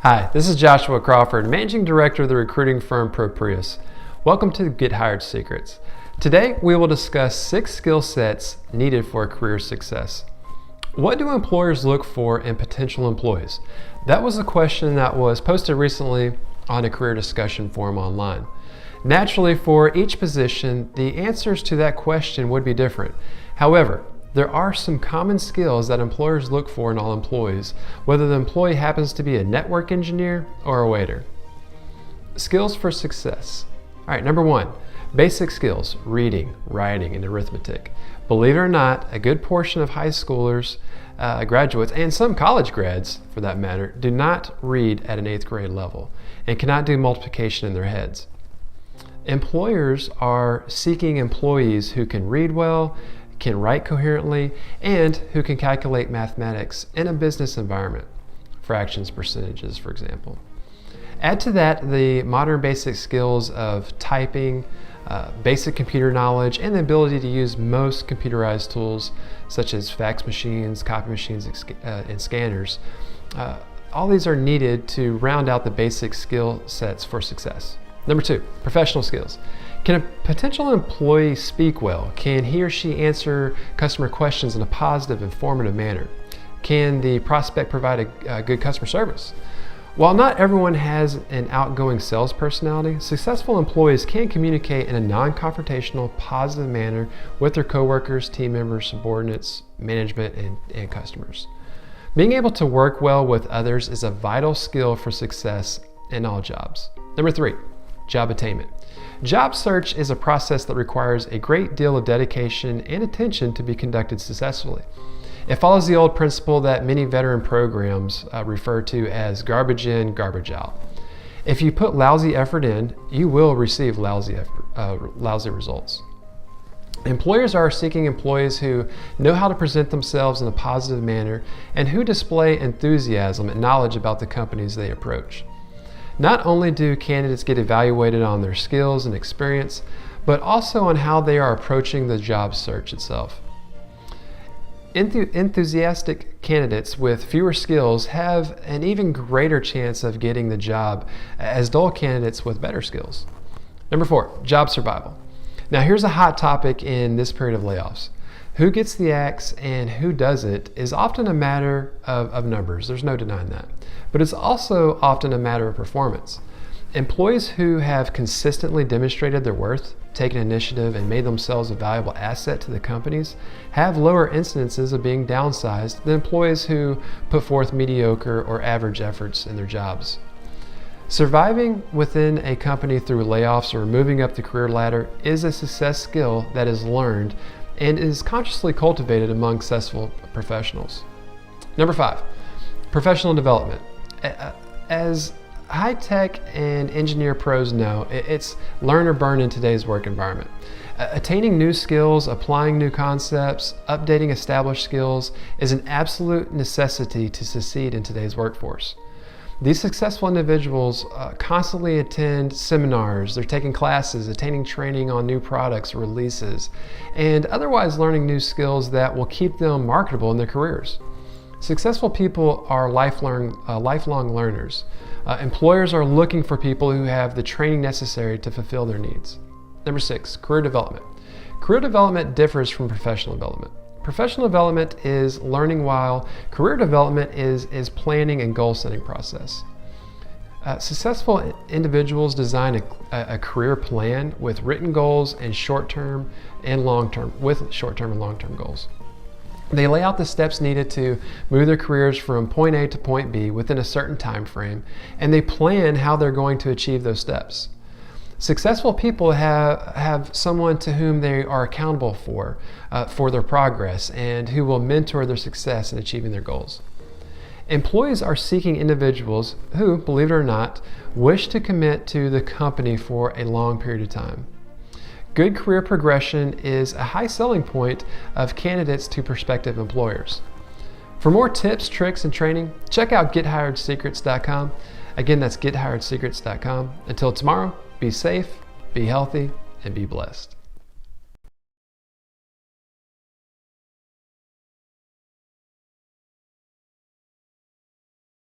Hi, this is Joshua Crawford, Managing Director of the recruiting firm PROPRIUS. Welcome to Get Hired Secrets. Today, we will discuss 6 skill sets needed for career success. What do employers look for in potential employees? That was a question that was posted recently on a career discussion forum online. Naturally, for each position, the answers to that question would be different. However, there are some common skills that employers look for in all employees, whether the employee happens to be a network engineer or a waiter. Skills for success. All right, number 1, basic skills, reading, writing, and arithmetic. Believe it or not, a good portion of high schoolers, graduates, and some college grads, for that matter, do not read at an 8th grade level and cannot do multiplication in their heads. Employers are seeking employees who can read well, can write coherently, and who can calculate mathematics in a business environment, fractions, percentages, for example. Add to that the modern basic skills of typing, basic computer knowledge, and the ability to use most computerized tools such as fax machines, copy machines, and scanners. All these are needed to round out the basic skill sets for success. Number 2, professional skills. Can a potential employee speak well? Can he or she answer customer questions in a positive, informative manner? Can the prospect provide a good customer service? While not everyone has an outgoing sales personality, successful employees can communicate in a non-confrontational, positive manner with their coworkers, team members, subordinates, management, and customers. Being able to work well with others is a vital skill for success in all jobs. Number 3, job attainment. Job search is a process that requires a great deal of dedication and attention to be conducted successfully. It follows the old principle that many veteran programs refer to as garbage in, garbage out. If you put lousy effort in, you will receive lousy results. Employers are seeking employees who know how to present themselves in a positive manner and who display enthusiasm and knowledge about the companies they approach. Not only do candidates get evaluated on their skills and experience, but also on how they are approaching the job search itself. Enthusiastic candidates with fewer skills have an even greater chance of getting the job as dull candidates with better skills. Number 4, job survival. Now here's a hot topic in this period of layoffs. Who gets the axe and who doesn't is often a matter of numbers. There's no denying that. But it's also often a matter of performance. Employees who have consistently demonstrated their worth, taken initiative, and made themselves a valuable asset to the companies have lower incidences of being downsized than employees who put forth mediocre or average efforts in their jobs. Surviving within a company through layoffs or moving up the career ladder is a success skill that is learned and is consciously cultivated among successful professionals. Number 5, professional development. As high-tech and engineer pros know, it's learn or burn in today's work environment. Attaining new skills, applying new concepts, updating established skills is an absolute necessity to succeed in today's workforce. These successful individuals constantly attend seminars, they're taking classes, attaining training on new products, releases, and otherwise learning new skills that will keep them marketable in their careers. Successful people are lifelong learners. Employers are looking for people who have the training necessary to fulfill their needs. Number 6, career development. Career development differs from professional development. Professional development is learning, while career development is planning and goal setting process. Successful individuals design a career plan with written goals and short-term and long-term goals. They lay out the steps needed to move their careers from point A to point B within a certain time frame, and they plan how they're going to achieve those steps. Successful people have someone to whom they are accountable for their progress and who will mentor their success in achieving their goals. Employees are seeking individuals who, believe it or not, wish to commit to the company for a long period of time. Good career progression is a high selling point of candidates to prospective employers. For more tips, tricks, and training, check out GetHiredSecrets.com. Again, that's GetHiredSecrets.com. Until tomorrow, be safe, be healthy, and be blessed.